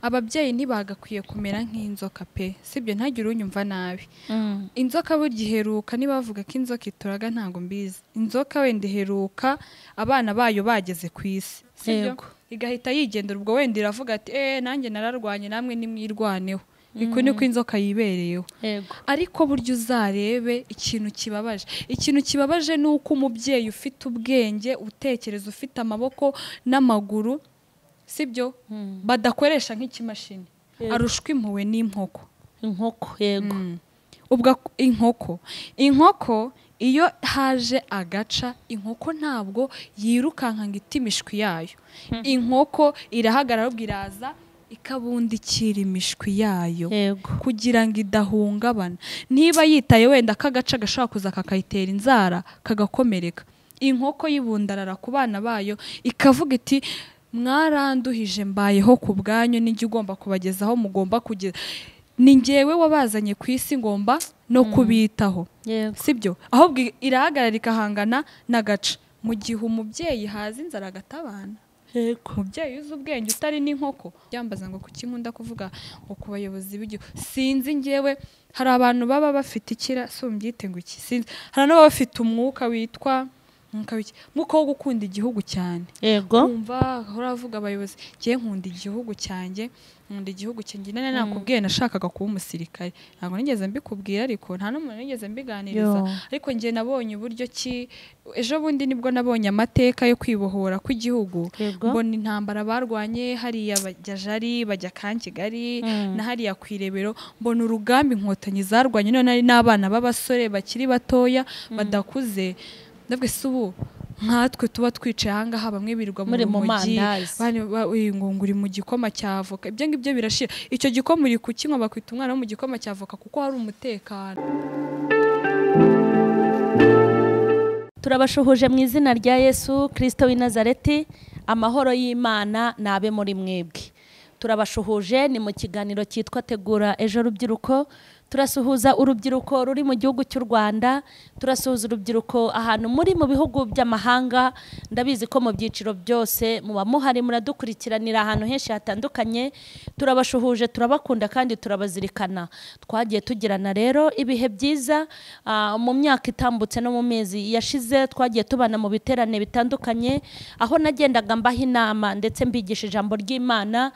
ababyeyi ntibagakwiye kumera nk'inzoka pe sibyo ntagire unyumva nabi. Inzoka burya iheruka niba bavuga ko inzoka ituraga ntago mbizi. Inzoka wenda iheruka abana bayo bageze ku isi sibyo igahita yigendera ubwo wenda iravuga ati nanjye nararwanye namwe nimwirwaneho. Iko niko inzoka yibereyeho. Ariko burya uzarebe ikintu kibabaje nuko umubyeyi ufite ubwenge utekereza ufite amaboko n'amaguru sibyo badakoresha nk'ikimashini arushwa impuwe n'inkoko. Ubwo inkoko iyo haje agaca inkoko ntabwo yirukanka ngo itimishwi yayo. Inkoko irahagarara bwiraza ikabundikira imishwi yayo kugira ngo idahungabana. Niba yitaye wenda kagaca gashaka kuza kakayitera inzara kagakomereka, inkoko yibundarara ku bana bayo ikavuga iti mwaranduhije mbayeho ku bwanyu n'ijye ugomba kubagezaho mugomba kugeza ni njyewe wabazanye ku isi ngomba no kubitaho sibyo. Ahubwo irahagarara ikahangana n'agaca mu gihe umubyeyi haza inzara agatabana. Umubyeyi uzi ubwenge utari n'inkoko byambaza ngo kuki nkunda kuvuga ngo ku bayobozi b'igihugu sinzi njyewe hari abantu baba bafite ikirasumbye ngo iki sinzi hari n'ababa bafite umwuka witwa mwuka wo gukunda igihugu cyane. Kumva uravuga abayobozi ngiye nkunda igihugu cyanjye nane nakubwiye nashakaga kuba umusirikare ntabwo nigeze mbikubwira ariko nta n'umuntu nigeze mbiganiriza ariko ngiye nabonye uburyo ki ejo bundi nibwo nabonye amateka yo kwibohora kw'igihugu mbona intambara barwanye hariya bajya Jari bajya Kankigali na hariya kwirebero mbona urugamba inkotanyi zarwanye none ari n'abana b'abasore bakiri batoya badakuze. Ndabwe subu nkatwe tuba twicaye ahangaha bamwe birirwa mu mujyi ngo nguri mu gikoma cyavoka ibyo ngibyo birashira. Icyo gikoma uri kukinywa bakwita umwana wo mu gikoma cyavoka kuko hari umutekano. Turabashuhuje mu izina rya Yesu Kristo w'i Nazareti. Amahoro y'Imana nabe muri mwebwe. Turabashuhuje ni mu kiganiro cyitwa Tegura Ejo Rubyiruko. Turasuhuza urubyiruko ruri mu gihugu cy'u Rwanda, turasuhuza urubyiruko ahantu muri mu bihugu by'amahanga. Ndabizi ko mu byiciro byose muba muhari muradukurikiranira ahantu henshi hatandukanye. Turabashuhuje turabakunda kandi turabazirikana. Twagiye tugirana rero ibihe byiza mu myaka itambutse no mu mezi yashize. Twagiye tubana mu biterane bitandukanye aho nagendaga mbaha inama ndetse mbigisha ijambo ry'Imana.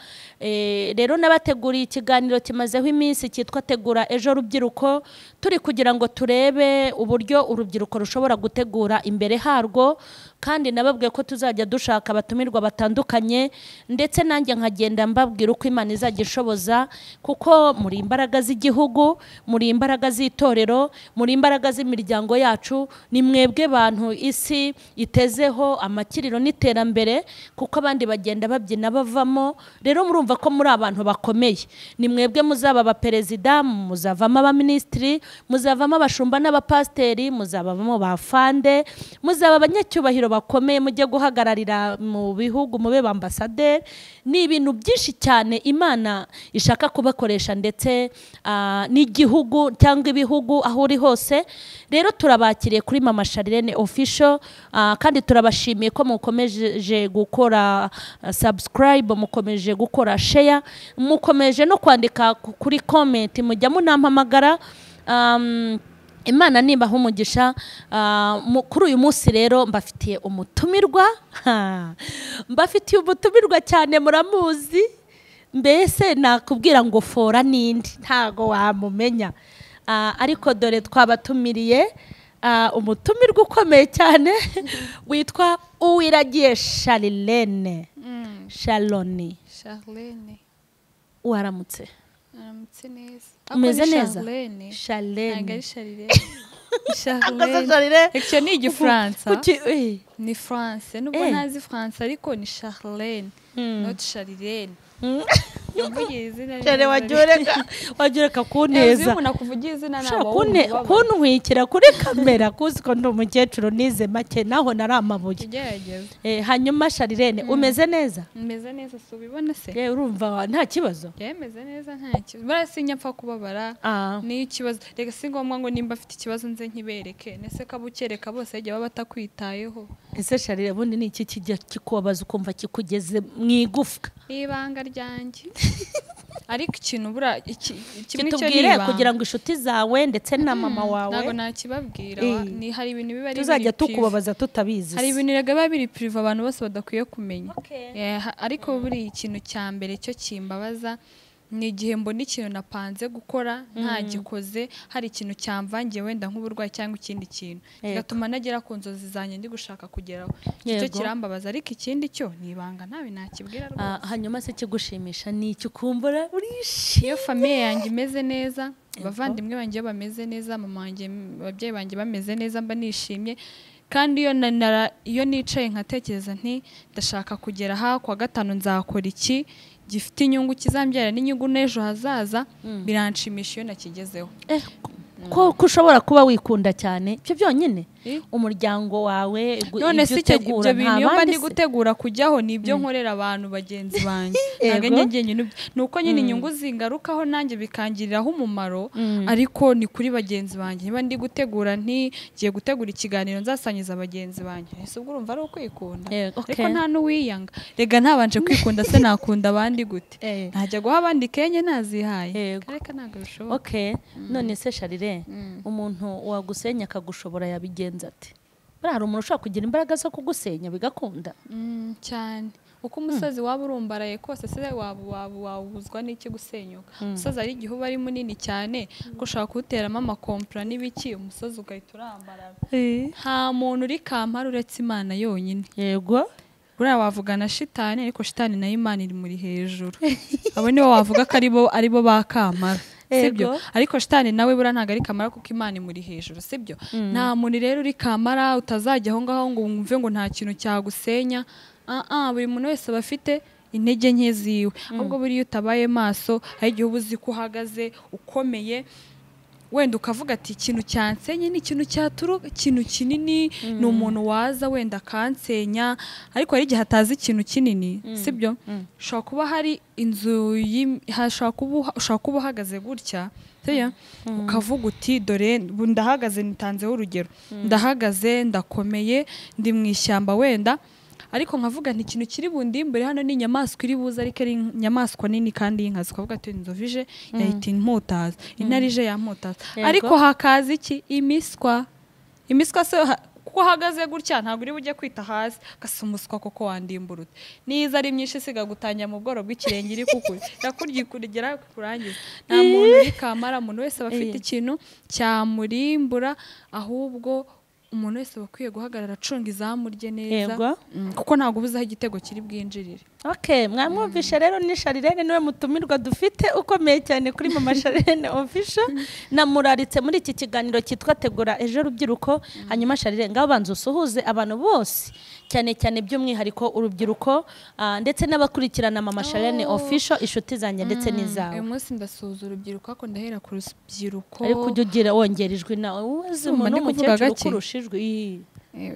Rero nabateguriye ikiganiro kimazeho iminsi cyitwa Tegura Ejo Rubyiruko, turi kugira ngo turebe uburyo urubyiruko rushobora gutegura imbere harwo, kandi nababwiye ko tuzajya dushaka abatumirwa batandukanye ndetse nanjye nkagenda mbabwira uko Imana izajya ishoboza, kuko muri imbaraga z'igihugu, muri imbaraga z'itorero, muri imbaraga z'imiryango yacu. Ni mwebwe bantu isi itezeho amakiriro n'iterambere, kuko abandi bagenda babyina bavamo. Rero murumva ko muri abantu bakomeye. Ni mwebwe muzaba abaperezida, muzavamo abaminisitiri, muzavamo abashumba n'abapasiteri, muzabamo bafande, muzaba abanyacyubahiro bakomeye mujye guhagararira mu bihugu mube bambasaderi. Ni ibintu byinshi cyane Imana ishaka kubakoresha ndetse n'igihugu cyangwa ibihugu aho uri hose. Rero turabakiriye kuri Mama Sharirene Official, kandi turabashimiye ko mukomeje gukora subscribe, mukomeje gukora share, mukomeje no kwandika kuri comment, mujya munampamagara. Imana nibaha umugisha. Kuri uyu munsi rero mbafitiye umutumirwa cyane muramuzi, mbese nakubwira ngo fora nindi ntago wamumenya, ariko dore twabatumiriye umutumirwa ukomeye cyane witwa Uwiragiye Sharirene. Charlene waramutse? Aramutse neza. Umeze neza? Charlene. Charlene. Icyo ni Igifaransa. Ni France. Nubwo ntazi France ariko ni Charlene, not Sharirene. Yavugiye izina Shari wajureka kuneza. umuntu akuvugiye izina Shaka nabo kuntwikira kuri kamera kuzi ko ndi umukecuru nize make naho nari amabuye. tugerageza. Hanyuma Sharirene umeze neza? Meze neza si ubibona se? Urumva nta kibazo? Meze neza nta kibazo. Barasinya mpfa kubabara. Ni ikibazo. Rega si ngombwa ngo nimba afite ikibazo nze nkibereke. Nese kabukereka bose yagiye baba batakwitayeho. Ese Sharire bundi ni iki kijya kikubabaza ukumva kikugeze mu igufwa? Ibanga ryanjye. Ariko ikintu bura kimwe kitubwire kugira ngo inshuti zawe ndetse na mama wawe ntago nakibabwira. Ni hari ibintu biba ari tuzajya tukubabaza tutabizi. Hari ibintu rega biba biri prive abantu bose badakwiye kumenya. Ariko buri ikintu cya mbere cyo kimbabaza ni igihe mbona ikintu napanze gukora ntagikoze, hari ikintu cyamvangiye wenda nk'uburwayi cyangwa ikindi kintu bigatuma nagera ku nzozi zanjye ndi gushaka kugeraho. Icyo kirambabaza, ariko ikindi cyo nibanga ntawe nakibwira rwose. Hanyuma se kigushimisha ni icyo ukumbura urishimye? Iyo famille yanjye imeze neza, abavandimwe banjye bameze neza, mama wanjye, ababyeyi banjye bameze neza, mba nishimye. Kandi iyo nicaye nkatekereza nti ndashaka kugera aha kwa gatanu nzakora iki gifite inyungu kizambyara n'inyungu n'ejo hazaza, biranshimisha iyo nakigezeho. Ko ushobora kuba wikunda cyane ibyo byonyine umuryango wawe none se ibyo bintu iyo mba ndi gutegura kujyaho nibyo nkorera abantu bagenzi banjye nuko nyine inyungu zingarukaho nanjye bikangiriraho umumaro, ariko ni kuri bagenzi banjye. Niba ndi gutegura ngiye gutegura ikiganiro nzasangiza bagenzi banjye, ese ubwo urumva ari ukwikunda? Ariko nta n'uwiyanga. Rega ntabanje kwikunda se nakunda abandi gute? Ntajya guha abandi kenye nazihaye, reka ntabwo bishoboka. None se Sharire, umuntu wagusenya akagushobora yabigenza ate? Hari umuntu ushobora kugira imbaraga zo kugusenya bigakunda cyane. Uko umusozi waba urumbaraye kose se wabuzwa n'iki gusenyuka? Umusozi ari igihe uba ari munini cyane ko ushaka kuwuteramo amakompura n'ibiki, umusozi ugahita urambarara. Nta muntu uri kampara uretse Imana yonyine. Yego, buriya wavuga na shitani, ariko shitani nayo Imana iri muri hejuru. Abo nibo wavuga ko aribo bakampara, sibyo? Ariko shitani nawe buriya ntabwo ari kamara kuko Imana imuri hejuru, sibyo? Nta muntu rero uri kamara utazajya aho ngaho ngo wumve ngo nta kintu cyagusenya. Buri muntu wese aba afite intege nke ziwe. Ahubwo buriya utabaye maso, hari igihe uba uzi ko uhagaze ukomeye, wenda ukavuga ati ikintu cyansenye ni ikintu cyaturuka, ikintu kinini ni umuntu waza wenda akansenya, ariko hari igihe hatazi ikintu kinini, sibyo? Ushobora kuba hari inzu, ushobora kuba uhagaze gutya, ukavuga uti dore ndahagaze, nitanzeho urugero, ndahagaze ndakomeye, ndi mu ishyamba wenda, ariko nkavuga nti ikintu kiri bundimbure hano ni inyamaswa iri buze, ariko ari inyamaswa nini kandi y'inkazi, ukavuga ati inzovu ije yahita imputaza, intare ije yamputaza, ariko hakaza iki? Imiswa se kuko uhagaze gutya ntabwo uri bujye kwita hasi, gasa umuswa koko wandimbura ute? Niza ari myinshi isiga gutangira mu bworo bw'ikirenge iri kukuri yakurya ikurigera kurangiza. Nta muntu uri kamara, umuntu wese aba afite ikintu cyamurimbura, ahubwo umuntu wese bakwiye guhagarara acunga izamu rye neza, kuko ntabwo ubuzaho igitego kiri bwinjirire. Mwamwumvishe rero ni Sharirene niwe mutumirwa dufite ukomeye cyane kuri Mama Sharirene Official. Namuraritse muri iki kiganiro cyitwa Tegura Ejo Rubyiruko. Hanyuma Sharirene, ngaho banza usuhuze abantu bose, cyane cyane by'umwihariko urubyiruko ndetse n'abakurikirana Mama Sharirene Official, inshuti zanjye ndetse n'izawe. Uyu munsi ndasuhuza urubyiruko, ariko ndahera ku rubyiruko. Ariko ujye ugira wongera ijwi nawe, uzi umuntu w'umukecuru kurusha ijwi.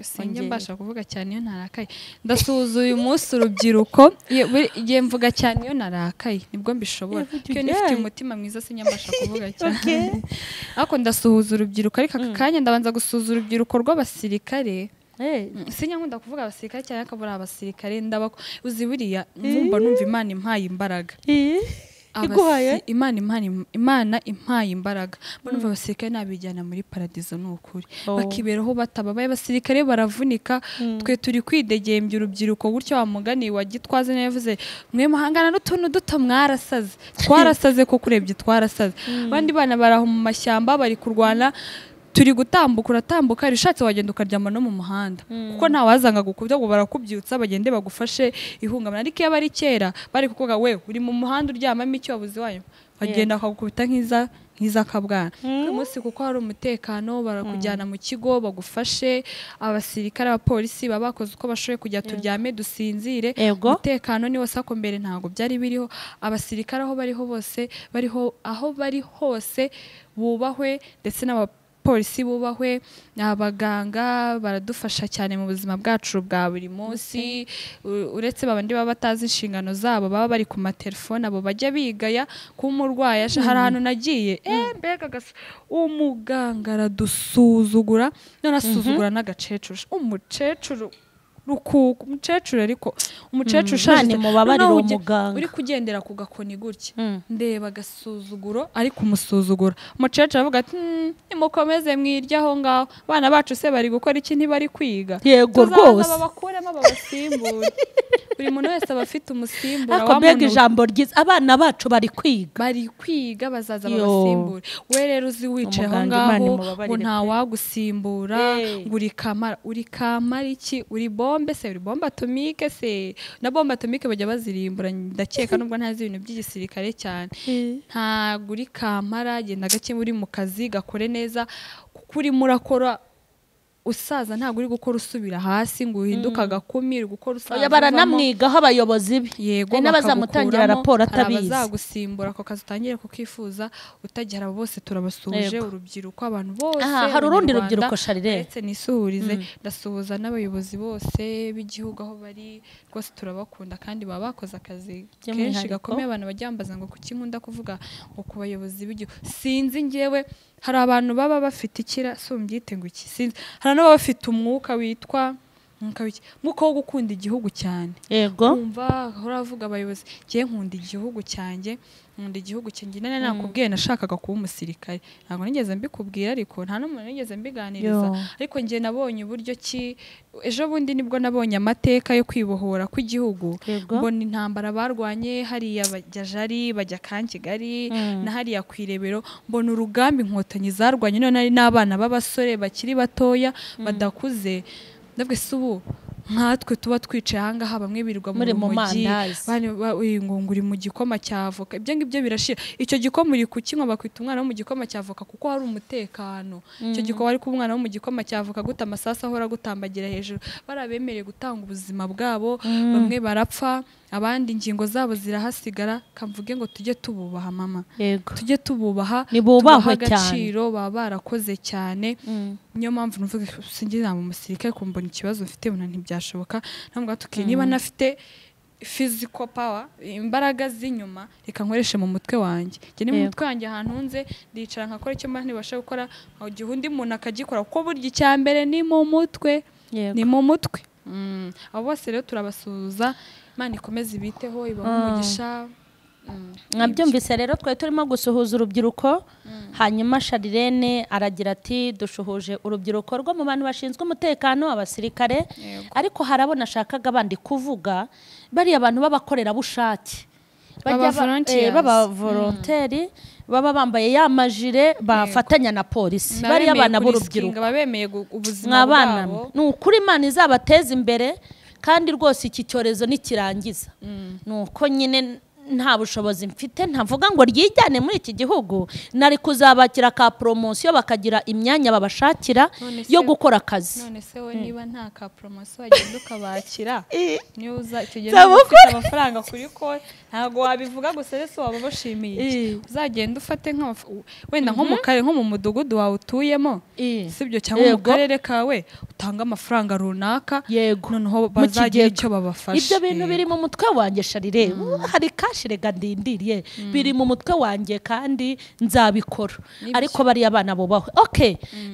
Sinjye mbasha kuvuga cyane iyo narakaye. Ndasuhuza uyu munsi urubyiruko, igihe mvuga cyane iyo narakaye nibwo mbishobora, kuko nifite umutima mwiza sinjye mbasha kuvuga cyane. Ariko ndasuhuza urubyiruko, ariko aka kanya ndabanza gusuhuza urubyiruko rw'abasirikare. Sinya nkunda kuvuga abasirikare cyane, akabura abasirikare uzi buriya numva Imana impaye imbaraga. Imana impaye imbaraga. Numva abasirikare nabijyana muri paradizo n'ukuri, bakiberaho batababaye. Abasirikare baravunika, twe turi kwidegembya urubyiruko gutyo. Wa mugani wa Gitwaza yavuze, mwe muhangana n'utuntu duto mwarasaze. Twarasaze ko kurebye twarasaze. Abandi bana baraho mu mashyamba bari kurwana, turi gutambuka, uratambuka rishatse wagenda ukaryama no mu muhanda, kuko nta wazanga gukubya ngo barakubyutsa bagende bagufashe ihungabana. Ariko iyo bari kera bari kuvuga we uri mu muhanda uryamamo icyo wabuze wanyu, bagenda bakagukubita nk'izakabwana uyu munsi kuko hari umutekano barakujyana mu kigo bagufashe abasirikare abapolisi baba bakoze uko bashoboye kujya turyame dusinzire umutekano ni wose ako mbere ntago byari biriho abasirikare aho bari hose bubahwe ndetse n'abapolisi bubahwe abaganga baradufasha cyane mu buzima bwacu bwa buri munsi uretse babandi baba batazi inshingano zabo baba bari ku matelefone abo bajya bigaya ku umurwayi hari ahantu nagiye mbega umuganga aradusuzugura none asuzugura n'agacecuru umukecuru ariko umukecuru ushaje mubabarira umuganga uri kugendera ku gakoni gutya ndeba agasuzuguro ariko umusuzugura umukecuru avuga ati nimukomeze mwirya aho ngaho abana bacu se bari gukora iki ntibari kwiga yego rwose babakuremo babasimbura buri muntu wese aba afite umusimbura ariko mbega ijambo ryiza abana bacu bari kwiga bazaza babasimbura we rero uzi wicaye aho ngaho ngo nta wagusimbura ngo uri kamara iki uri bombe atomike se na bombe atomike bajya bazirimbura ndakeka nubwo ntazi ibintu by'igisirikare cyane ntabwo uri kamara genda gake uri mu kazi gakore neza kuko urimo urakora usaza ntabwo uri gukora usubira hasi ngo uhinduke agakumira gukora usaza baranamwigaho abayobozi be yego n'abazamutangira raporo atabizi abazagusimbura ako kazi utangire kukifuza utagera bose turabasuje urubyiruko abantu bose hari urundi rubyiruko Charles ndetse nisuhurize ndasuhuza n'abayobozi bose b'igihugu aho bari rwose turabakunda kandi baba bakoze akazi kenshi gakomeye abantu bajyambaza ngo kuki nkunda kuvuga ngo ku bayobozi b'igihugu sinzi ngewe hari abantu baba bafite ikirasumbye ngo iki sinzi hari n'ababa bafite umwuka witwa mwuka wo gukunda igihugu cyane yego kumva uravuga abayobozi ngiye nkunda igihugu cyanjye nane nakubwiye nashakaga kuba umusirikare ntabwo nigeze mbikubwira ariko nta n'umuntu nigeze mbiganiriza ariko ngiye nabonye uburyo ki ejo bundi nibwo nabonye amateka yo kwibohora kw'igihugu mbona intambara barwanye hariya bajya Jari bajya Kankigali na hariya ku Irebero mbona urugamba inkotanyi zarwanye none ari n'abana b'abasore bakiri batoya badakuze ndabwe subu nkatwe tuba twicaye ahangaha bamwe birirwa mu mujyi ngo uri mu gikoma cy'avoka ibyo ngibyo birashira icyo gikoma uri kukinywa bakwita umwana wo mu gikoma cy'avoka kuko hari umutekano icyo gikoma ari ku umwana wo mu gikoma cy'avoka guta amasasu ahora gutambagira hejuru barabemereye gutanga ubuzima bwabo bamwe barapfa abandi ingingo zabo zirahasigara kamvuge ngo tujye tububaha mama tujye tububaha nibubahwe agaciro baba barakoze cyane niyo mpamvu nuvuga singira mu musirikare kumbona ikibazo mfite buna ntibyashoboka ntabwo tukiye niba nafite physical power imbaraga z'inyuma reka nkoreshe mu mutwe wanjye je ni mu mutwe wanjye ahantu nze ndicara nkakora icyo mba ntibasha gukora aho gihe undi muntu akagikora kuko burya icyambere ni mu mutwe abo bose rero turabasuhuza Imana ikomeze ibiteho ibaho umugisha mwabyumvise rero twari turimo gusuhuza urubyiruko hanyuma Charlene aragira ati dushuhuje urubyiruko rwo mu bantu bashinzwe umutekano abasirikare ariko harabona ashakaga abandi kuvuga bari abantu b'abakorerabushake baba volonteri baba bambaye ya majire bafatanya na polisi bari abana b'urubyiruko babemeye ubuzima bwabo ni ukuri Imana izabateza imbere kandi rwose iki cyorezo nikirangiza nuko nyine nta bushobozi mfite ntavuga ngo ryijyane muri iki gihugu nari kuzabakira ka promotion bakagira imyanya babashakira yo gukora akazi none se we niba nta ka promotion agenda ukabakira niyo uzakigenda ufite amafaranga kuri ko ntago wabivuga gusa rese waba bashimiye uzagenda ufate wenda nko mu kare nko mu mudugudu wawe utuyemo sibyo cyangwa mu karere kawe utanga amafaranga runaka noneho bazagira icyo babafasha ibyo bintu biri mu mutwe wanjye Charlene hari shirega ndindiriye biri mu mutwe wanjye kandi nzabikora ariko bari abana bubaho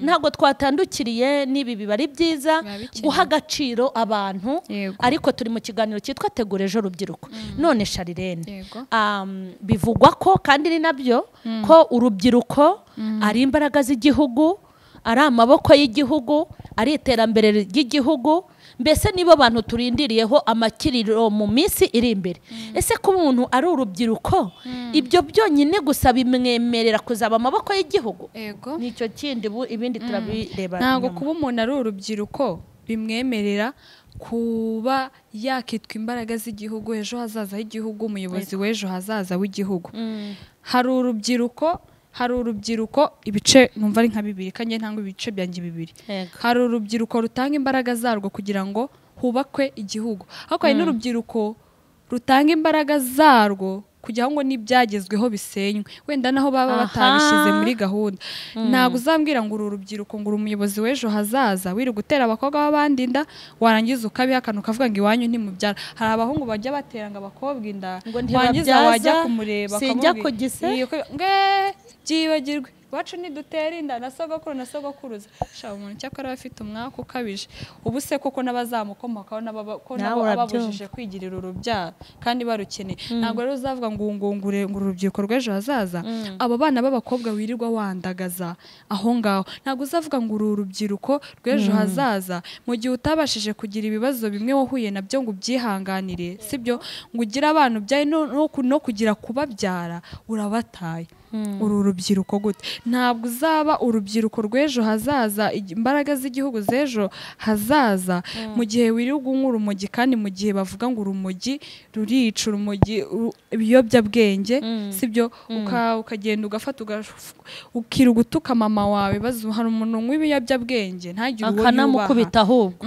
ntago twatandukiriye nibi bibari byiza guha agaciro abantu ariko turi mu kiganiro cyitwa Tegura Ejo Rubyiruko none Charlene bivugwa ko kandi ni nabyo ko urubyiruko ari imbaraga z'igihugu ari amaboko y'igihugu ari iterambere ry'igihugu mbese nibo bantu turindiriyeho amakiriro mu minsi iri imbere ese ko umuntu ari urubyiruko ibyo byonyine gusa bimwemerera kuzaba amaboko y'igihugu nicyo kindi ibindi turabireba ntabwo kuba umuntu ari urubyiruko bimwemerera kuba yakitwa imbaraga z'igihugu ejo hazaza h'igihugu umuyobozi w'ejo hazaza w'igihugu hari urubyiruko hari urubyiruko ibice numva ari nka bibiri kandi ntangwa ibice byanjye bibiri. Hari urubyiruko rutanga imbaraga zarwo kugira ngo hubakwe igihugu, ariko hari n'urubyiruko rutanga imbaraga zarwo kugira ngo n'ibyagezweho bisenywe, wenda naho baba batabishyize muri gahunda. Ntabwo uzambwira ngo uru rubyiruko ngo uri umuyobozi w'ejo hazaza wiri gutera abakobwa b'abandi inda warangiza ukabihakana ukavuga ngo iwanyu ntimubyara. Hari abahungu bajya batera ngo abakobwa inda wangiza wajya kumureba byibagirwe iwacu ntidutera inda na sogokuru na sogokuruza. Shaka umuntu cyakora bafite umwaka ukabije, ubu se koko n'abazamukomokaho n'ababujije kwigirira urubyaro kandi barukeneye. Ntabwo rero uzavuga ngo ngungure ngo urubyiruko rw'ejo hazaza abo bana b'abakobwa wirirwa wandagaza aho ngaho. Ntabwo uzavuga ngo uru rubyiruko rw'ejo hazaza mu gihe utabashije kugira ibibazo bimwe wahuye nabyo ngo ubyihanganire, sibyo ngo ugire abana ubyaye no kugira kubabyara urabataye. Uru rubyiruko gute? Ntabwo uzaba urubyiruko rw'ejo hazaza, imbaraga z'igihugu z'ejo hazaza mu gihe wirirwa unywa urumogi, kandi mu gihe bavuga ngo urumogi rurica, urumogi ibiyobyabwenge, sibyo? Ukagenda ugafata ukirirwa utuka mama wawe hari umuntu unywa ibiyobyabwenge ntagire uwo yubaha akanamukubita ahubwo.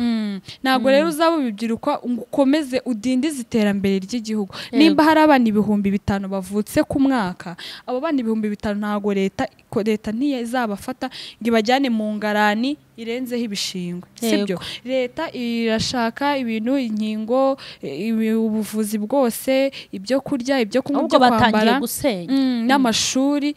Ntabwo rero uzaba urubyiruko ngo ukomeze udindize iterambere ry'igihugu. Nimba hari abana 5,000 bavutse ku mwaka, abo bana 5,000 ntabwo leta ntizabafata ngo ibajyane mu ngarani irenzeho ibishingwe, sibyo? Leta irashaka ibintu, inkingo, ubuvuzi bwose, ibyo kurya, ibyo kunywa, byo kwambara n'amashuri.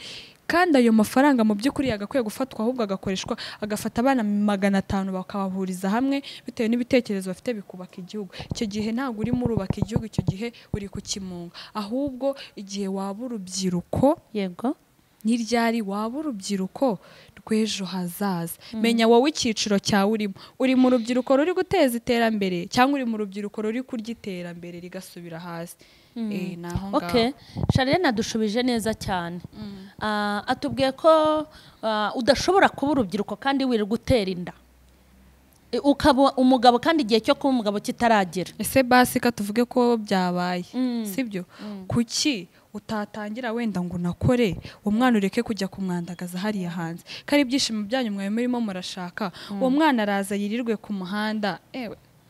Kandi ayo mafaranga mu by'ukuri yagakwiye gufatwa ahubwo agakoreshwa, agafata abana 500 bakabahuriza hamwe bitewe n'ibitekerezo bafite bikubaka igihugu. Icyo gihe ntabwo urimo urubaka igihugu, icyo gihe uri kukimunga. Ahubwo igihe waba urubyiruko, yego, n'iryari waba urubyiruko rw'ejo hazaza. Menya wowe icyiciro cyawe urimo. Uri mu rubyiruko ruri guteza iterambere cyangwa uri mu rubyiruko ruri kurya iterambere rigasubira hasi? Okay, Charlene adushubije neza cyane. Atubwiye ko udashobora kuba urubyiruko kandi wirirwa gutera inda, ukaba umugabo kandi igihe cyo kuba umugabo kitaragera. Ese basi ka tuvuge ko byabaye, sibyo? Kuki utatangira wenda ngo nakore umwana ureke kujya kumwandagaza hariya hanze? Kari ibyishimo byanyu mwawe murimo murashaka, uwo mwana araza yirirwe ku muhanda,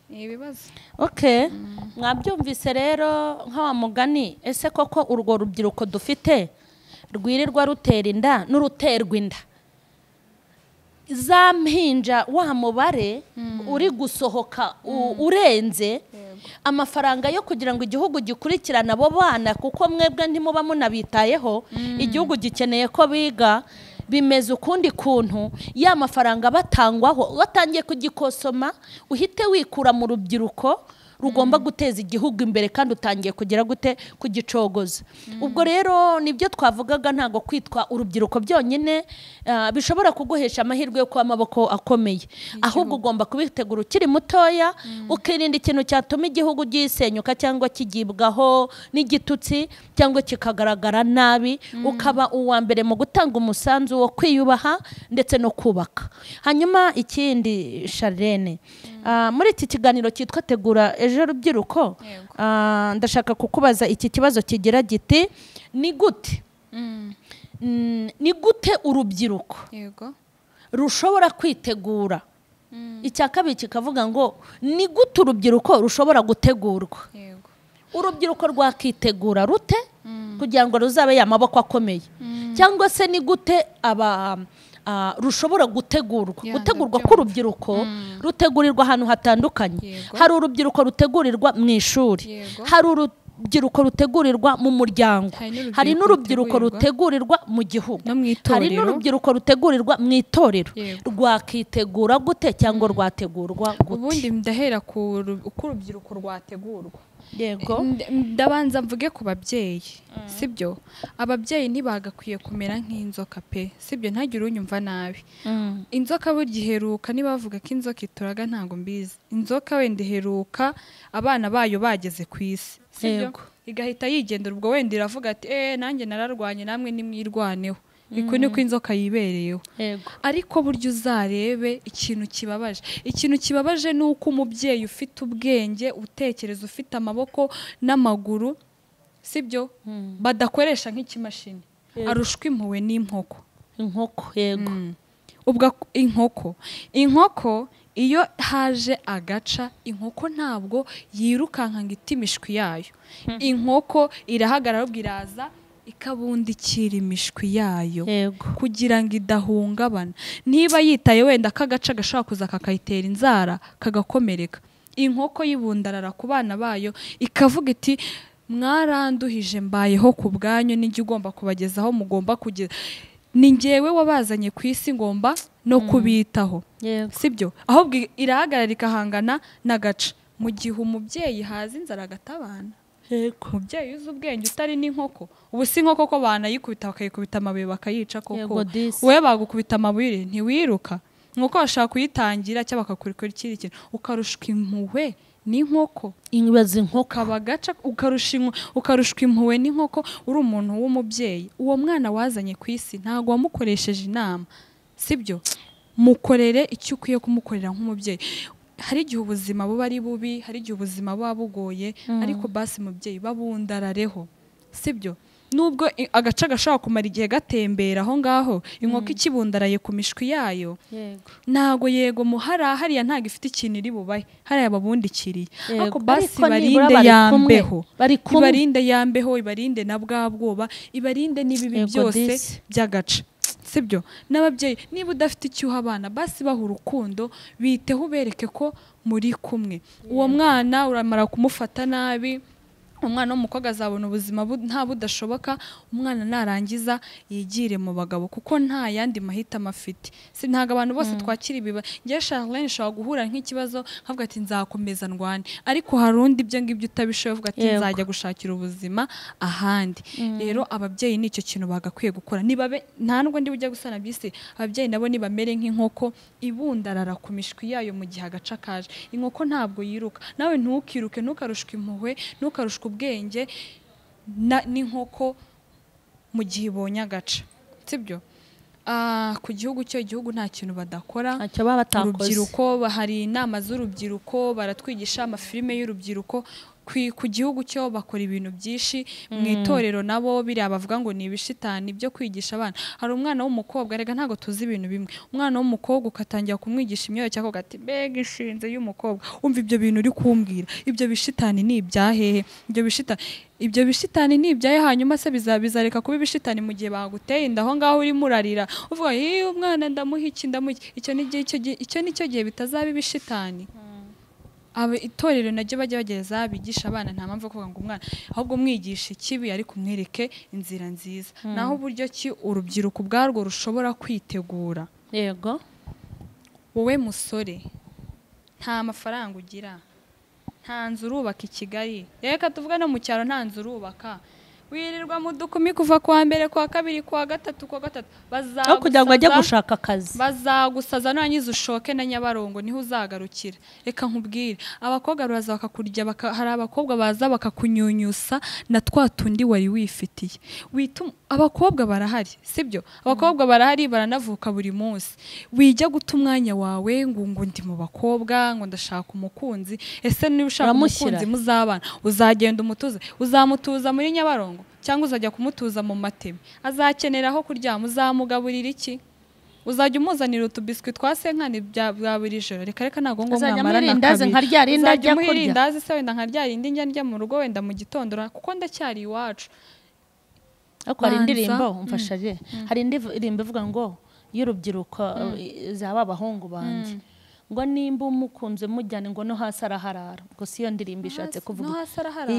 ibibazo. Okay, mwabyumvise rero nk'awa mugani. Ese koko urwo rubyiruko dufite rwirirwa rutera inda n'uruterwa inda, za mpinja wa mubare uri gusohoka urenze amafaranga yo kugira ngo igihugu gikurikirane abo bana, kuko mwebwe ntimuba munabitayeho, igihugu gikeneye ko biga, bimeze ukundi kuntu. Ya mafaranga batangwaho watangiye kugikosoma, uhite wikura mu rubyiruko rugomba guteza igihugu imbere kandi utangiye kugira gute kugicogoza. Ubwo rero nibyo twavugaga, ntago kwitwa urubyiruko byonyine bishobora kuguhesha amahirwe yo kuba amaboko akomeye, ahubwo ugomba kubitegura ukiri mutoya, ukirinda ikintu cyatuma igihugu gisenyuka cyangwa kigibwaho n'igitutsi cyangwa kikagaragara nabi. Ukaba uwa mbere mu gutanga umusanzu wo kwiyubaha ndetse no kubaka. Hanyuma ikindi, Charlene, muri iki kiganiro cyitwa Tegura Ejo Rubyiruko, ndashaka kukubaza iki kibazo kigira giti: ni gute urubyiruko rushobora kwitegura? Icya kabiri kikavuga ngo ni gute urubyiruko rushobora gutegurwa? Urubyiruko rwakitegura rute kugira ngo ruzabe amaboko akomeye? Cyangwa se ni gute rushobora gutegurwa k'urubyiruko? Rutegurirwa ahantu hatandukanye. Hari urubyiruko rutegurirwa mu ishuri, hari urubyiruko rutegurirwa mu muryango, hari n'urubyiruko rutegurirwa mu gihugu, hari n'urubyiruko rutegurirwa mu itorero. Rwakitegura gute cyangwa rwategurwa gute? Ubundi ndahera uko urubyiruko rwategurwa. Yego, ndabanza mvuge ku babyeyi, sibyo? Ababyeyi ntibagakwiye kumera nk'inzoka pe, sibyo? Ntagire unyumva nabi. Inzoka burya iheruka, niba bavuga ko inzoka ituraga ntago mbizi. Inzoka wenda iheruka abana bayo bageze ku isi, sibyo? Igahita yigendera, ubwo wenda iravuga ati nanjye nararwanye namwe nimwirwaneho. Iko niko inzoka yibereyeho. Ariko buryo uzarebe ikintu kibabaje ni uko umubyeyi ufite ubwenge, utekereza, ufite amaboko n'amaguru, sibyo, badakoresha nk'ikimashini, arushwa impuhwe n'inkoko. inkoko yego. ubwo inkoko iyo haje agaca, inkoko ntabwo yirukanka ngo ite imishwi yayo. Inkoko irahagarara ahubwo iraza ikabundikira imishwi yayo kugira ngo idahungabana. Niba yitaye wenda k'agaca gashobora kuza kakayitera inzara kagakomereka, inkoko yibundarara ku bana bayo ikavuga iti mwaranduhije mbayeho ku bwanyu, n'ijye ugomba kubagezaho mugomba kugeza, ni njyewe wabazanye ku isi ngomba no kubitaho, sibyo? Ahubwo irahagarara ikahangana n'agaca. Mu gihe umubyeyi haza inzara agatabana, umubyeyi uzi ubwenge utari n'inkoko, ubu si inkoko ko banayikubita bakayikubita amabuye bakayica koko, wowe bagukubita amabuye ntiwiruka. Nk'uko bashaka kuyitangira cyangwa bakakurikira ikindi kintu, ukarushwa impuhwe n'inkoko. Inkibaza inkoko kabagaca ukarushwa impuhwe n'inkoko. Uri umuntu w'umubyeyi, uwo mwana wazanye ku isi ntabwo wamukoresheje inama, sibyo? Mukorere icyo ukwiye kumukorera nk'umubyeyi. Hari igihe ubuzima buba ari bubi, hari igihe ubuzima buba bugoye, ariko basi mubyeyi babundarareho, sibyo? Nubwo agaca gashobora kumara igihe gatembera aho ngaho, inkoko ikibundaraye ku mishwi yayo, ntago yego hariya ntago ifite ikintu iri bubahe, hariya babundikiriye. Ariko basi barinde yambeho, ibarinde yambeho, ibarinde na bwa bwoba, ibarinde n'ibibi byose by'agaca, sibyo? N'ababyeyi niba udafite icyo uha abana, basi baha urukundo, biteho ubereke ko muri kumwe. Uwo mwana uramara kumufata nabi, umwana w'umukobwa azabona ubuzima nta budashoboka. Umwana narangiza yigire mu bagabo, kuko nta yandi mahitamo afite. Si ntago abantu bose twakira ibiba. Ngiye Charlene nshobora guhura nk'ikibazo nkavuga ati nzakomeza ndwane, ariko hari undi ibyo ngibyo utabishoboye uvuga ati nzajya gushakira ubuzima ahandi. Rero ababyeyi nicyo kintu bagakwiye gukora. Nibabe nta nubwo ndi bujya gusana byisi, ababyeyi nabo nibamere nk'inkoko ibundarara ku mishwi yayo mu gihe agaca kaje. Inkoko ntabwo yiruka, nawe ntukiruke, ntukarushwe impuhwe, ntukarushwe ubwenge n'inkoko mu gihe ibonye agaca, sibyo? Ku gihugu cyo, igihugu nta kintu badakora. Urubyiruko, hari inama z'urubyiruko, baratwigisha amafilime y'urubyiruko. Ku gihugu cyo bakora ibintu byinshi. Mu itorero nabo biriya bavuga ngo ni ibishitani byo kwigisha abana. Hari umwana w'umukobwa, rega ntago tuzi ibintu bimwe, umwana w'umukobwa ukatangira kumwigisha imyoyo cyangwa ugati mbega ishinze y'umukobwa, umva ibyo bintu uri kumbwira, ibyo bishitani ni ibyahehe? Ibyo bishitani ni ibyahe? Hanyuma se bizareka kuba ibishitani mu gihe baguteye inda aho ngaho urimo urarira uvuga umwana ndamuha iki ndamuha iki? Icyo nicyo gihe bitazaba ibishitani. Itorero najye bajya bagereza bigisha abana, nta mpamvu kuvuga ngo umwana, ahubwo mwigisha ikibi ariko umwereke inzira nziza. Naho uburyo ki urubyiruko ubwarwo rushobora kwitegura. Yego, wowe musore nta mafaranga ugira, nta nzu urubaka i Kigali, reka tuvuga no mu cyaro nta nzu urubaka, wirirwa mu dukumi kuva kwa mbere kwa kabiri kwa gatatu aho kugira ngo ajye gushaka akazi, bazagusaza nurangiza ushoke na Nyabarongo niho uzagarukira. Reka nkubwire, abakobwa baza bakakurya, hari abakobwa baza bakakunyunyusa na twa tundi wari wifitiye. Abakobwa barahari, sibyo? Abakobwa barahari, baranavuka buri munsi. Wijya guta umwanya wawe ngo ndi mu bakobwa, ngo ndashaka umukunzi. Ese niba ushaka umukunzi muzabana, uzagenda umutuze, uzamutuza muri Nyabarongo cyangwa uzajya kumutuza mu Mateme? Azakenera aho kuryama, uzamugaburira iki? Uzajya umuzanira utubiswi twa senkani bwa buri joro? Reka ntago ngo mwamara nakabiri. Uzajya umuhirindazi se wenda nkaryarindi njya mu rugo wenda mu gitondo, kuko ndacyari iwacu. Ariko hari indirimbo umfashaje, hari indirimbo ivuga ngo y'urubyiruko zaba abahungu banje, ngo nimba umukunze mujyane ngo no hasi araharara. Ngo siyo ndirimbo ishatse kuvuga. No hasi araharara.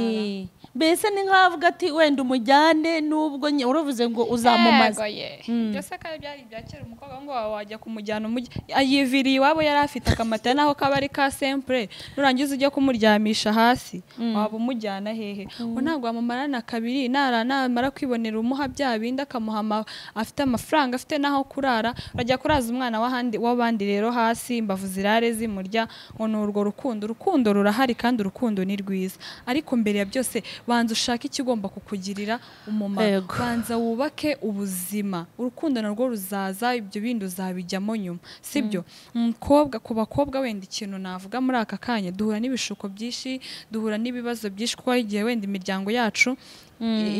Mbese ni nkavuga ati wenda umujyane nubwo uruvuze ngo uzamumaza. Byose kare byari byakera, umukobwa ngo wajya kumujyana ayiviriye iwabo yari afite akamata naho kabari ka simple, nurangiza ujye kumuryamisha hasi, waba umujyana hehe? Ngo ntabwo wamumarana kabiri, namara kwibonera umuha bya bindi akamuha afite amafaranga, afite naho kurara, urajya kuraza umwana w'abandi rero hasi, mbavuze zirare zimurya ngo ni urwo urukundo rurahari kandi urukundo ni rwiza, ariko mbere ya byose banza ushake ikigomba kukugirira umumaro, banza wubake ubuzima, urukundo narwo ruzaza, ibyo bindi uzabijyamo nyuma, sibyo? Ku bakobwa wenda ikintu navuga muri aka kanya, duhura n'ibishuko byinshi, duhura n'ibibazo byinshi, kuko hari igihe wenda imiryango yacu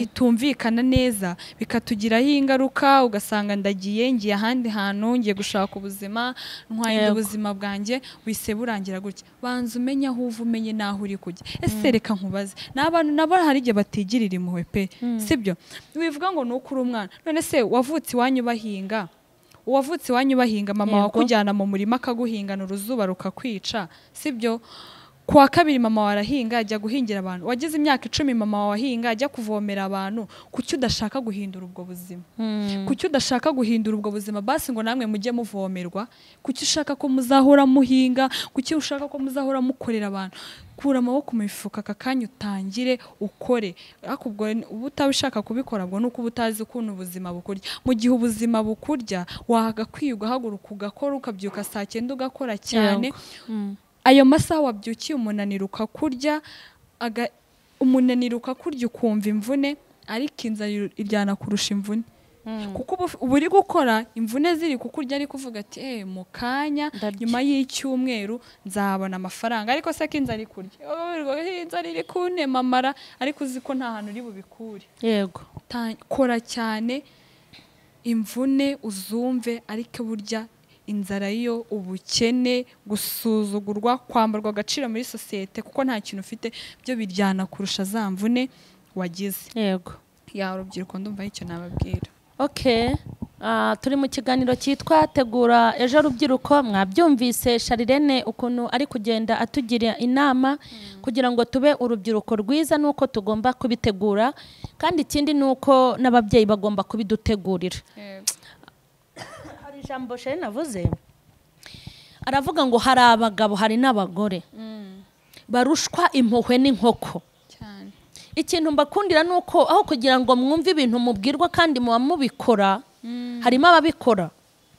itumvikana neza bikatugiraho ingaruka, ugasanga ngiye ahandi hantu, ngiye gushaka ubuzima, ntwaye ubuzima bwanjye wise burangira gutya. Banza umenye aho uva, umenye n'aho uri kujya. Ese reka nkubaze, n'abantu nabo hari igihe batigirira impuhwe pe, sibyo? Wivuga ngo nuko uri umwana, none se wavutse iwanyu bahinga, mama wakujyana mu murima akaguhingana uruzuba rukakwica, sibyo? Kuwa kabiri mama warahinga ajya guhingira abantu, wagize imyaka 10 mama wahinga ajya kuvomera abantu. Kuki udashaka guhindura ubwo buzima? Kuki udashaka guhindura ubwo buzima basi ngo namwe mujye muvomerwa? Kuki ushaka ko muzahora muhinga? Kuki ushaka ko muzahora mukorera abantu? Kura amaboko mu mifuka aka kanya utangire ukore. Ariko ubwo uba utabishaka kubikora, ubwo nuko uba utazi ukuntu ubuzima bukurya. Mu gihe ubuzima bukurya wahagakwiye ugahaguruka ugakora, ukabyuka saa 9 ugakora cyane. Ayo masaha wabyukiye umunaniro ukakurya, ukumva imvune, ariko inzara iryana kurusha imvune. Kuko uba uri gukora imvune ziri kukurya, ariko uvuga ati mu kanya nyuma y'icyumweru nzabona amafaranga, ariko se ko inzara ikurya, inzara iri kuntemamara, ariko uzi ko nta hantu uri bubikure. Yego, kora cyane imvune uzumve, ariko burya inzara yo, ubukene, gusuzugurwa, kwambarwa agaciro muri sosiyete kuko nta kintu ufite, byo biryana kurusha za mvune wagize. Yego, urubyiruko ndumva icyo nababwira. Okay, turi mu kiganiro cyitwa Tegura Ejo Rubyiruko. Mwabyumvise Sharirene ukuntu ari kugenda atugira inama kugira ngo tube urubyiruko rwiza, nuko tugomba kubitegura, kandi ikindi nuko n'ababyeyi bagomba kubidutegurira. Ijambo Sharirene navuze, aravuga ngo hari abagabo hari n'abagore barushwa impuhwe n'inkoko. Ikintu mbakundira nuko aho kugira ngo mwumve ibintu mubwirwa kandi muba mubikora, harimo ababikora,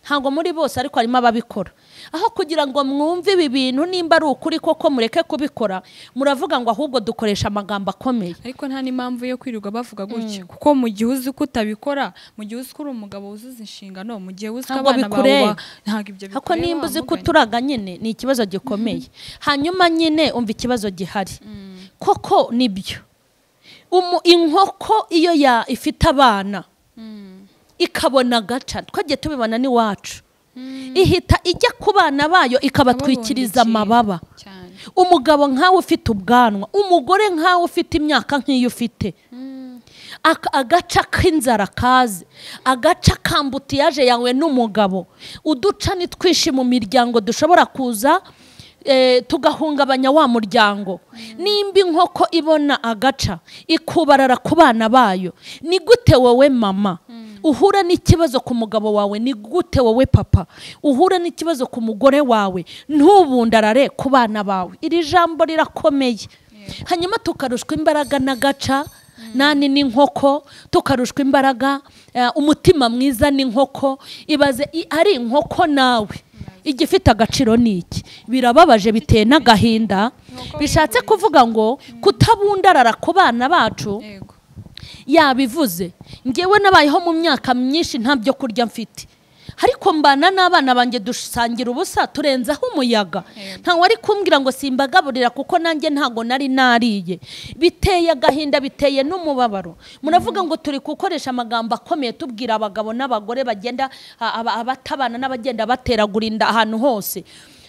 ntabwo muri bose ariko harimo ababikora. Aho kugira ngo mwumve ibi bintu nimba ari ukuri koko mureke kubikora, muravuga ngo ahubwo dukoresha amagambo akomeye. Ariko nta n'impamvu yo kwirirwa bavuga gutyo, kuko mu gihe uzi ko utabikora, mu gihe uzi ko uri umugabo wuzuza inshingano, mu gihe uzi ko abana bawe ntabwo ibyo bikureba. Hako nimba uzi ko uturaga nyine ni ikibazo gikomeye. Hanyuma nyine umva ikibazo gihari. Koko nibyo, inkoko iyo ifite abana ikabona agaca, twagiye tubibona n'iwacu, ihita ijya ku bana bayo ikabatwikiriza amababa. Umugabo nkawe ufite ubwanwa, umugore nkawe ufite imyaka nk'iyo ufite, agaca k'inzara kaze, agaca kambutiyaje yawe n'umugabo, uduca nitwishi mu miryango dushobora kuza tugahungabanya wa muryango. Nimba inkoko ibona agaca ikubarara ku bana bayo, ni gute wowe mama uhura n'ikibazo ku mugabo wawe? Ni gute wowe papa uhura n'ikibazo ku mugore wawe ntubundarare ku bana bawe? Iri jambo rirakomeye. Hanyuma tukarushwa imbaraga n'agaca nani n'inkoko, tukarushwa imbaraga umutima mwiza n'inkoko. Ibaze ari inkoko nawe igifite agaciro niki? Birababaje, biteye n'agahinda. Bishatse kuvuga ngo kutabundarara ku bana bacu. Yabivuze, ngewe nabayeho mu myaka myinshi nta byo kurya mfite, ariko mbana n'abana banjye dusangira ubusa turenzaho umuyaga. Ntawe ari kumbwira ngo simbagaburira kuko nanjye ntago nari nariye. Biteye agahinda, biteye n'umubabaro. Muravuga ngo turi gukoresha amagambo akomeye tubwira abagabo n'abagore bagenda abatabana n'abagenda bateragura inda ahantu hose.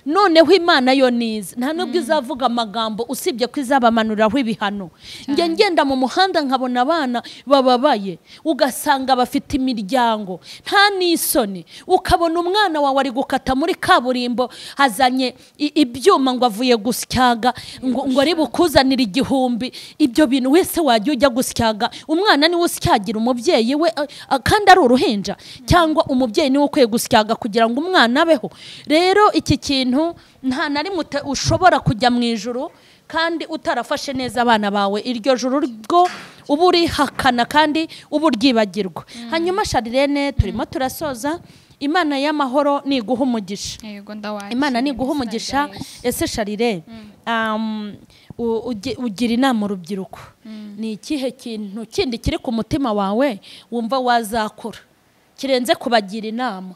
Noneho Imana yo niza, nta nubwo izavuga amagambo usibye ko izabamanuriraho ibihano. Njye ngenda mu muhanda nkabona abana bababaye, ugasanga bafite imiryango, nta n'isoni. Ukabona umwana wawe ari gukata muri kaburimbo, hazanye ibyuma ngo avuye gusyaga, ngo ari bukuzanira 1000. Ibyo bintu wese wajya ujya gusyaga? Umwana niwe usyagira umubyeyi we kandi ari uruhinja, cyangwa umubyeyi niwe ukwiye gusyaga kugira ngo umwana abeho? Rero iki kintu nta nari ushobora kujya mu ijuru kandi utarafashe neza abana bawe. Iryo juru rwo uba urihakana kandi uba uryibagirwa. Hanyuma Sharirene, turimo turasoza, imana y'amahoro niguha umugisha. yego ndawakira Imana niguha mu izina umugisha. rya Yesu. Ese Charire, ugira inama urubyiruko, ni ikihe kintu kindi kiri ku mutima wawe wumva wazakora kirenze kubagira inama,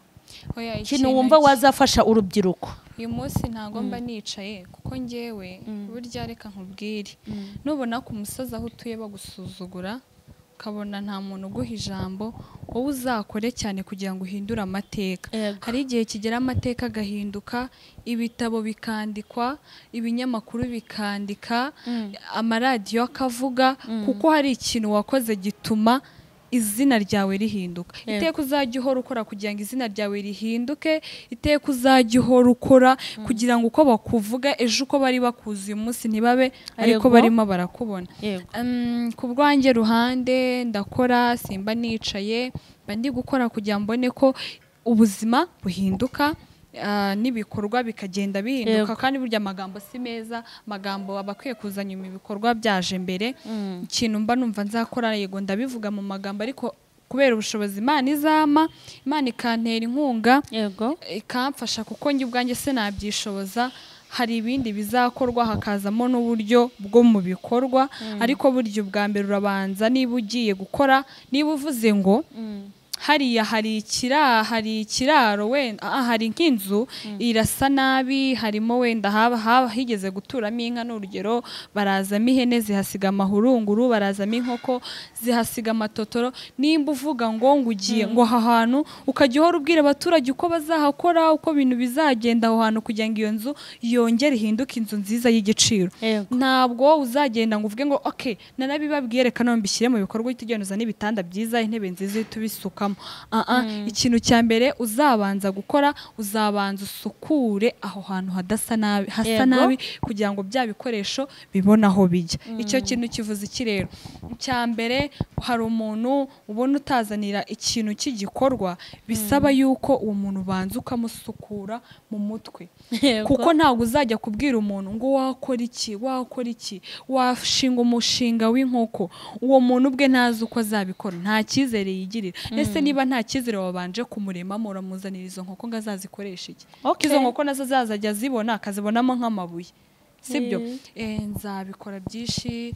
Oya, ikintu wumva ki- wazafasha urubyiruko? uyu munsi ntabwo mba nicaye kuko njyewe burya reka nkubwire, nubona ku musozi aho utuye bagusuzugura ukabona nta muntu uguha ijambo, wowe uzakore cyane kugira ngo uhindure amateka. Yego. Hari igihe kigera amateka agahinduka, ibitabo bikandikwa, ibinyamakuru bikandika, amaradiyo akavuga, kuko hari ikintu wakoze gituma izina ryawe rihinduka. Yego. Iteka uzajya uhora ukora kugira ngo izina ryawe rihinduke, iteka uzajya uhora ukora kugira ngo uko bakuvuga ejo uko bari bakuzi uyu munsi ntibabe ariko Yego. barimo barakubona. Yego. Ku bwanjye ruhande ndakora, simba nicaye, mba ndi gukora kugira ngo mbone ko ubuzima buhinduka, n'ibikorwa bikagenda bihinduka. Yego. Kandi burya amagambo si meza, amagambo aba akwiye kuza nyuma ibikorwa byaje mbere. Ikintu mba numva nzakora, yego ndabivuga mu magambo, ariko kubera ubushobozi Imana izama, Imana ikantera inkunga, Yego. ikamfasha, kuko njye ubwanjye se nabyishoboza, hari ibindi bizakorwa hakazamo n'uburyo bwo mu bikorwa. Ariko burya ubwa mbere urabanza, niba ugiye gukora, niba uvuze ngo hariya hari ikiraro wenda hari nk'inzu irasa nabi, harimo wenda haba higeze guturamo inka n'urugero, barazamo ihene zihasiga amahurunguru, barazamo inkoko zihasiga amatotoro. Nimba uvuga ngo ugiye ngo aha hantu, ukajya uhora ubwira abaturage uko bazahakora, uko ibintu bizagenda aho hantu kugira ngo iyo nzu yongere ihinduke inzu nziza y'igiciro. Yego. Ntabwo uzagenda ngo uvuge ngo okay narabibabwiye reka none mbishyire mu bikorwa, uhita ugenda uzana ibitanda byiza, intebe nziza uhita ubisukamo. Ikintu cya mbere uzabanza gukora, uzabanza usukure aho hantu hasa Yego. nabi kugira ngo bya bikoresho bibone aho bijya. Icyo kintu kivuze iki rero? Cya mbere, hari umuntu ubona utazanira ikintu cy'igikorwa, bisaba yuko uwo muntu ubanza ukamusukura mu mutwe. Yego. Kuko ntabwo uzajya kubwira umuntu ngo wakora iki washinga umushinga w'inkoko, uwo muntu ubwe ntazi uko azabikora, nta cyizere yigirira. Ese niba nta cyizere wabanje kumuremamo, uramuzanira izo nkoko ngo azazikoresha iki? Okay. Izo nkoko nazo azajya azibona, akazibonamo nk'amabuye, sibyo? Nzabikora byinshi,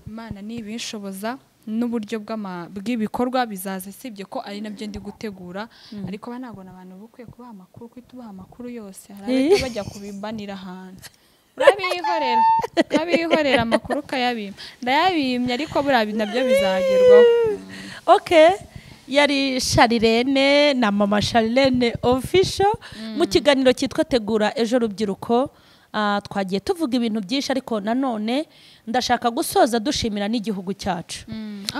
Imana nibinshoboza, n'uburyo bw'ibikorwa bizaza, sibyo ko ari nabyo ndi gutegura. Ariko ntabwo abantu bukwiye kubaha amakuru, kwita ubaha amakuru yose, hari abahita bajya kubimbanira hanze. Urabihorera amakuru ukayabima, ndayabimye, ariko buriya nabyo bizagerwaho. Okay. Yari Charirene na mama Charirene official mu kiganiro cyitwa Tegura Ejo Rubyiruko. Twagiye tuvuga ibintu byinshi, ariko nanone ndashaka gusoza dushimira n'igihugu cyacu.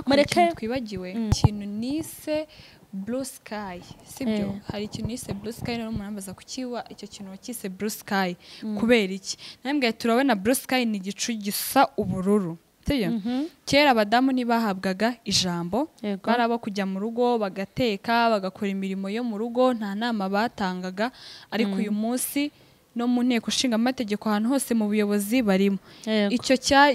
Mureke twibagiwe ikintu nise Blue Sky, sibyo? Hari ikintu nise Blue Sky, rero murambaza kukiwa icyo kintu wakise Blue Sky kubera iki? Nambwiye turabona Blue Sky ni igicu gisa ubururu. Kera abadamu ntibahabwaga ijambo, bari abo kujya mu rugo bagateka, bagakora imirimo yo mu rugo, nta nama batangaga. Ariko uyu munsi no mu nteko ishinga amategeko, ahantu hose mu buyobozi barimo.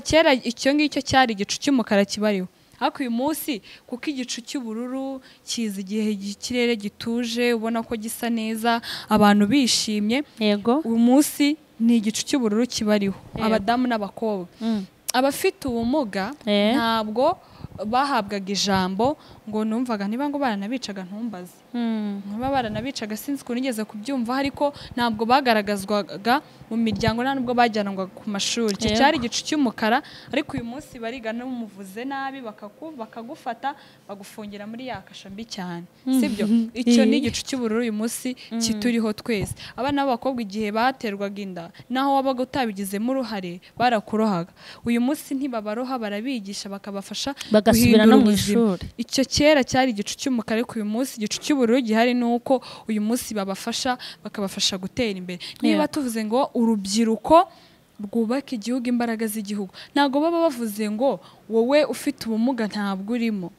Kera icyo ngicyo cyari igicu cy'umukara kibariho. Ariko uyu munsi kuko igicu cy'ubururu kiza igihe ikirere gituje, ubona ko gisa neza, abantu bishimye. Uyu munsi ni igicu cy'ubururu kibariho, abadamu n'abakobwa. Abafite ubumuga ntabwo bahabwaga ijambo, ngo numvaga niba ngo baranabicaga ntumbaze, niba baranabicaga sinzi ukuntu nigeze kubyumva, ariko ntabwo bagaragazwaga mu miryango, nta nubwo bajyanwaga ku mashuri. Icyo cyari igicu cy'umukara. Ariko uyu munsi bariga n'umuvuze nabi bakagufata bagufungira muri ya kasha mbi cyane, sibyo? Icyo ni igicu cy'ubururu uyu munsi kituriho twese. Abana b'abakobwa igihe baterwaga inda, naho wabaga utabigizemo uruhare barakurohaga. Uyu munsi ntibabaroha, barabigisha bakabafasha bagasubira no mu ishuri. Icyo kera cyari igicu cy'umukara, ariko uyu munsi igicu cy'ubururu gihari, nuko uyu munsi bakabafasha gutera imbere. Niba tuvuze ngo urubyiruko rwubaka igihugu, imbaraga z'igihugu, ntabwo baba bavuze ngo wowe ufite ubumuga ntabwo urimo.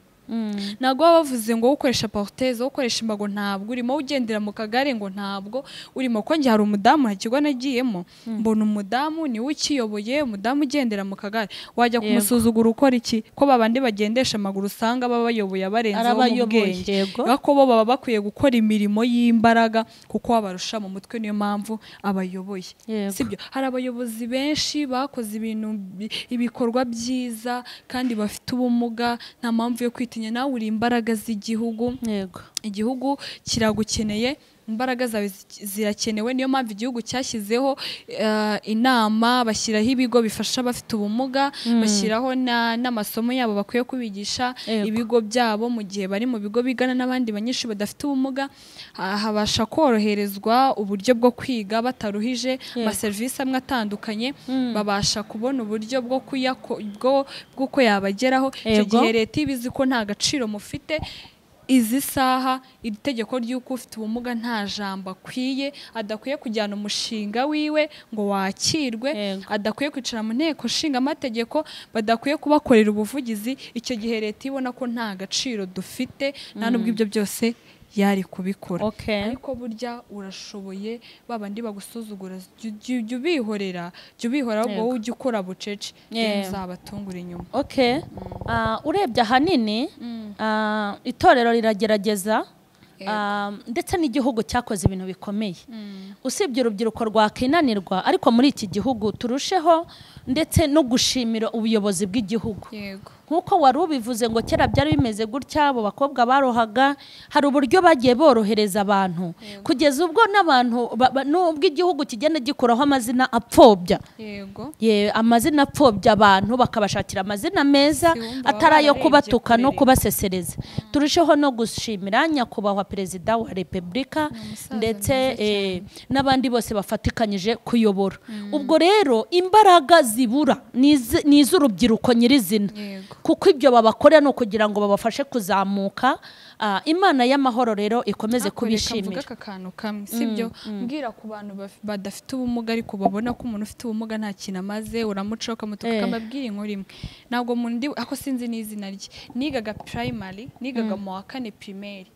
ntabwo baba bavuze ngo ukoresha porteze ukoresha imbago ntabwo urimo ugendera mu kagare ngo ntabwo urimo ko njye hari umudamu nta kigo nagiyemo mbona umudamu niwe ukiyoboye umudamu ugendera mu kagare wajya kumusuzugura ukora iki ko babandi bagendesha amaguru usanga baba bayoboye abarenzeho mu bwenge ko bo baba bakwiye gukora imirimo y'imbaraga kuko babarusha mu mutwe niyo mpamvu abayoboye sibyo hari abayobozi benshi bakoze ibikorwa byiza kandi bafite ubumuga nta mpamvu yo kwitinya nawe uri imbaraga z'igihugu igihugu kiragukeneye imbaraga zawe zirakenewe niyo mpamvu igihugu cyashyizeho inama bashyiraho ibigo bifasha abafite ubumuga bashyiraho n'amasomo yabo bakwiye kubigisha ibigo byabo mu gihe bari mu bigo bigana n'abandi banyeshuri badafite ubumuga habasha koroherezwa uburyo bwo kwiga bataruhije amaserivisi amwe atandukanye babasha kubona uburyo bw'uko yabageraho icyo gihe leta ibizi ko nta gaciro mufite izi saha iri tegeko ry'uko ufite ubumuga nta jambo akwiye adakwiye kujyana umushinga wiwe ngo wakirwe adakwiye kwicara mu nteko nshinga amategeko badakwiye kubakorera ubuvugizi icyo gihe leta ibona ko nta gaciro dufite nta n'ubwo ibyo byose yari kubikora ariko burya urashoboye babandi bagusuzugura jya ubihorera ahubwo wowe ujya ukora bucece uzabatungura inyuma urebye ahanini itorero riragerageza ndetse n'igihugu cyakoze ibintu bikomeye usibye urubyiruko rwakinanirwa ariko muri iki gihugu turusheho ndetse no gushimira ubuyobozi bw'igihugu nk'uko wari ubivuze ngo kera byari bimeze gutya abo bakobwa barohaga hari uburyo bagiye borohereza abantu kugeza ubwo n'abantu n'ubwo igihugu kigenda gikuraho amazina apfobya amazina apfobya abantu bakabashakira amazina meza atari ayo kubatuka no kubasesereza turusheho no gushimira nyakubahwa perezida wa repubulika ndetse n'abandi bose bafatikanyije kuyobora ubwo rero imbaraga zibura ni iz'urubyiruko nyirizina kuko ibyo babakorera no kugira ngo babafashe kuzamuka imana y'amahoro rero ikomeze kubishimira aka kantu kamwe sibyo mbwira ku bantu badafite ubumuga ariko babona ko umuntu ufite ubumuga nta kintu amaze uramuca ukamutuka ukamubwira inkuru imwe ntabwo umuntu ako sinzi n'izina rye nigaga primary nigaga mu wa 4 primaire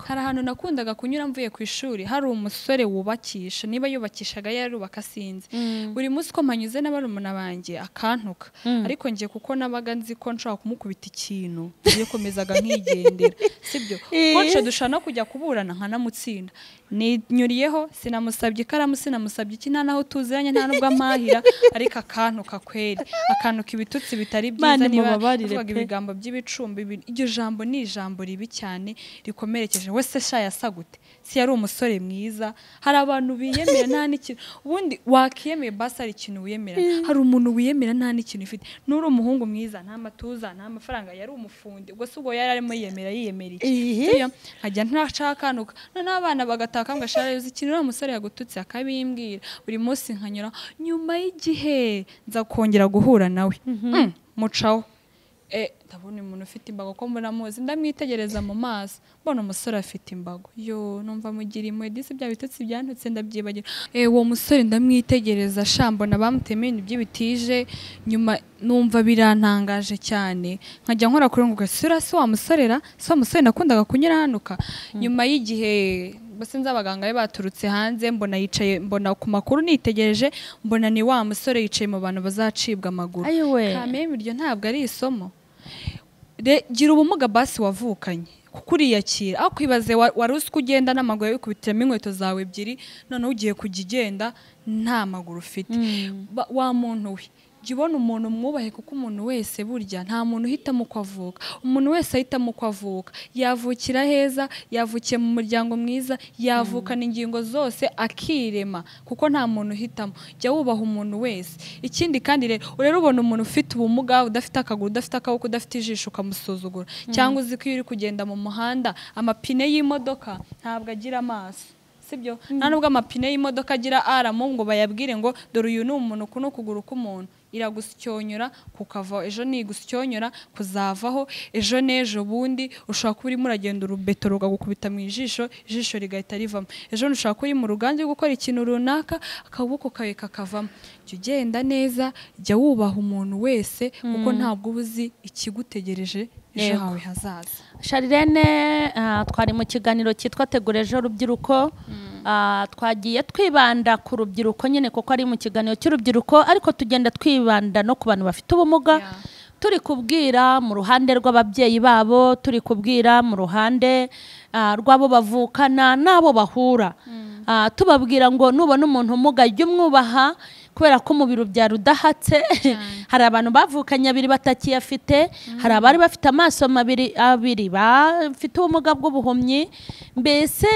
hari ahantu nakundaga kunyura mvuye ku ishuri hari umusore wubakisha niba yubakishaga yarubaka sinzi buri munsi ko mpanyuze n'abarumuna banjye akantuka ariko ngiye kuko nabaga nzi ko nshaka kumukubita ikintu yakomezaga nkigendera sibyo konce dushana kujya kuburana nkanamutsinda ninyuriyeho sinamusabye ikaramu sinamusabye iki nta naho tuziranye nta nubwo amahira ariko akantuka kweri akantuka ibitutsi bitari byiza niba bavuga ibigambo by'ibicumbi iryo jambo ni ijambo ribi cyane rikomerekeje wese sha yasagute si yari umusore mwiza hari abantu biyemera nta n'ikintu ubundi wakiyemeye basi ari ikintu wiyemera hari umuntu wiyemera nta n'ikintu ifite nuri umuhungu mwiza nta matuza nta mafaranga yari umufundi ubwo se ubwo yari arimo yiyemera iki nkajya ntashakanuka none abana bagataka ngashara yuzi ikintu uri umusore yagututse akabimbwira buri munsi nkanyura nyuma y'igihe nza kongera guhura nawe mucaho ndabona umuntu ufite imbago ko mbona muzi ndamwitegereza mu maso mbona umusore afite imbago numva mugira imwe disi bya bitutsi byantutse ndabyibagira uwo musore ndamwitegereza shambona bamutemeye ibintu by'ibitije nyuma numva birantangaje cyane nkajya nkora kuri ngo gasura si wa musorera si wa musore nakundaga kunyura hanuka nyuma y'igihe basinze abaganga be baturutse hanze mbona yicaye mbona ku makuru nitegereje mbona ni wa musore yicaye mu bantu bazacibwa amaguru kameme iryo ntabwo ari isomo gira ubumuga basi wavukanye kuko uriyakira aho kwibaze wari uzi ko ugenda n'amaguru wikubitiramo inkweto zawe ebyiri noneho ugiye kujya igenda nta maguru ufite wa muntu we jya ubona umuntu mwubahe kuko umuntu wese burya nta muntu uhitamo uko avuka umuntu wese ahitamo uko avuka yavukira heza yavukiye mu muryango mwiza yavukana ingingo zose akirema kuko nta muntu uhitamo jya wubaha umuntu wese ikindi kandi rero ubona umuntu ufite ubumuga udafite akaguru udafite akaboko udafite ijisho ukamusuzugura cyangwa uzi ko iyo uri kugenda mu muhanda amapine y'imodoka ntabwo agira amaso sibyo nta nubwo amapine y'imodoka agira aramu ngo bayabwire ngo dore uyu ni umuntu kuno kuguru k'umuntu iragusyonyora kukavaho, ejo nigusyonyora kuzavaho, ejo n'ejo bundi ushobora kuba urimo uragenda urubeto rugagukubita mu ijisho rigahita rivamo, ejo ushobora kuba uri mu ruganda uri gukora ikintu runaka akaboko kawe kakavamo. Jya ugenda neza, jya wubaha umuntu wese kuko ntabwo uba uzi ikigutegereje ejo hawe hazaza. Sharirene, twari mu kiganiro cyitwa Tegura Ejo Rubyiruko. Twagiye twibanda ku rubyiruko nyine kuko ari mu kiganiro cy'urubyiruko, ariko tugenda twibanda no ku bantu bafite ubumuga. Turi kubwira mu ruhande rw'ababyeyi babo, turi kubwira mu ruhande rw'abo bavukana n'abo bahura. Tubabwira ngo nubona umuntu umugaye jya umwubaha kubera ko umubiri ubyara udahatse. Hari abantu bavukanye abiri batakiyafite, hari abari bafite amaso abiri bafite ubumuga bw'ubuhumyi, mbese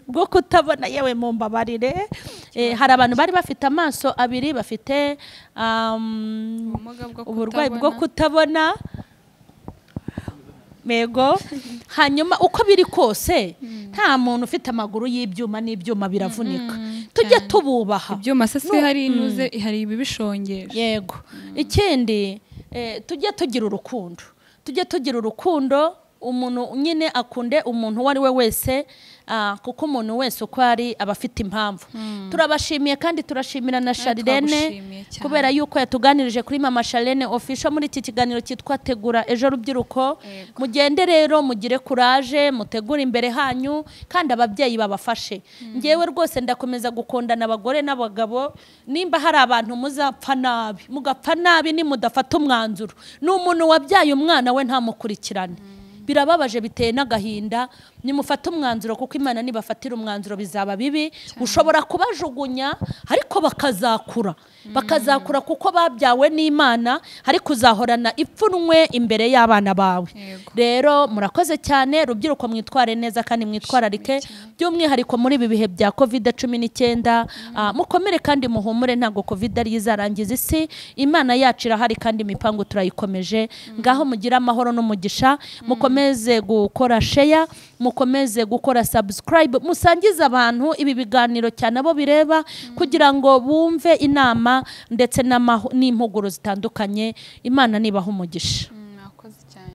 bwo kutabona, yewe mu mbabarire. Hari abantu bari bafite amaso abiri bafite uburwayi bwo kutabona. Mego, hanyuma uko biri kose nta muntu ufite amaguru y'ibyuma, n'ibyuma biravunika. Tujye tububaha. Ibyuma se hari inuze, hari ibibishongesha. Yego. Ikindi tujye tugira urukundo. Tujye tugira urukundo, umuntu nyine akunde umuntu uwo ari we wese, kuko umuntu wese uko ari aba afite impamvu. Turabashimiye kandi turashimira na Sharirene kubera yuko yatuganirije kuri Mama Sharirene Official muri iki kiganiro cyitwa Tegura Ejo Rubyiruko. Mugende rero mugire courage, mutegure imbere hanyu kandi ababyeyi babafashe. Ngewe rwose ndakomeza gukundana abagore n'abagabo. Nimba hari abantu muzapfa nabi, mugapfa nabi ni mudafata umwanzuro, n'umuntu wabyaye umwana we ntamukurikirane. Birababaje, biteye n'agahinda. Nimufata umwanzuro kuko Imana nibafatira umwanzuro bizaba bibi. Ushobora kubajugunya ariko bakazakura kuko babyawe n'Imana, ariko uzahorana ipfunwe imbere y'abana bawe. Rero murakoze cyane rubyiruko, mwitware neza kandi mwitwararike, by'umwihariko muri ibi bihe bya COVID-19. Mukomere kandi muhumure, ntabwo COVID ari izarangiza isi. Imana yacu irahari kandi imipango turayikomeje. Ngaho mugira amahoro n'umugisha, mukomeze gukora share, mukomeze gukora subscribe, musangiza abantu ibi biganiro cyane abo bireba, kugira ngo bumve inama ndetse n'impuguro zitandukanye. Imana nibaha umugisha.